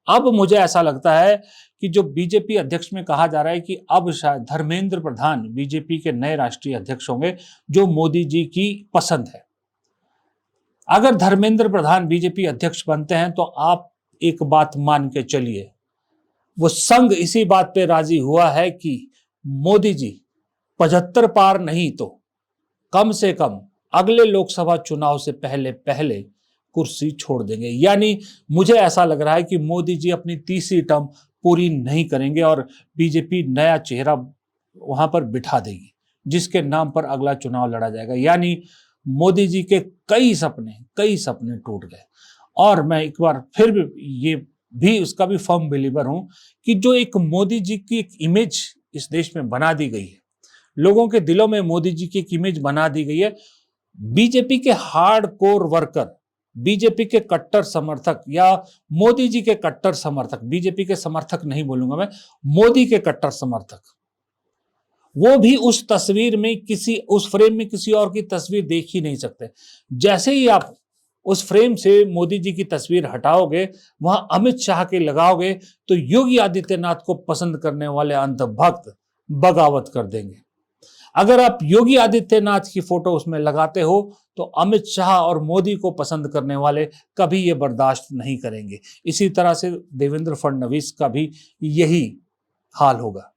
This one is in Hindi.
अब मुझे ऐसा लगता है कि जो बीजेपी अध्यक्ष में कहा जा रहा है कि अब शायद धर्मेंद्र प्रधान बीजेपी के नए राष्ट्रीय अध्यक्ष होंगे, जो मोदी जी की पसंद है। अगर धर्मेंद्र प्रधान बीजेपी अध्यक्ष बनते हैं तो आप एक बात मान के चलिए, वो संघ इसी बात पे राजी हुआ है कि मोदी जी 75 पार नहीं तो कम से कम अगले लोकसभा चुनाव से पहले पहले कुर्सी छोड़ देंगे। यानी मुझे ऐसा लग रहा है कि मोदी जी अपनी तीसरी टर्म पूरी नहीं करेंगे और बीजेपी नया चेहरा वहां पर बिठा देगी, जिसके नाम पर अगला चुनाव लड़ा जाएगा। यानी मोदी जी के कई सपने टूट गए। और मैं एक बार फिर भी उसका भी फर्म बिलीवर हूं कि जो एक मोदी जी की एक इमेज इस देश में बना दी गई है, लोगों के दिलों में मोदी जी की एक इमेज बना दी गई है, बीजेपी के हार्ड कोर वर्कर, बीजेपी के कट्टर समर्थक या मोदी जी के कट्टर समर्थक, बीजेपी के समर्थक नहीं बोलूंगा मैं, मोदी के कट्टर समर्थक, वो भी उस तस्वीर में उस फ्रेम में किसी और की तस्वीर देख ही नहीं सकते। जैसे ही आप उस फ्रेम से मोदी जी की तस्वीर हटाओगे, वहां अमित शाह के लगाओगे, तो योगी आदित्यनाथ को पसंद करने वाले अंधभक्त बगावत कर देंगे। अगर आप योगी आदित्यनाथ की फोटो उसमें लगाते हो तो अमित शाह और मोदी को पसंद करने वाले कभी ये बर्दाश्त नहीं करेंगे। इसी तरह से देवेंद्र फडणवीस का भी यही हाल होगा।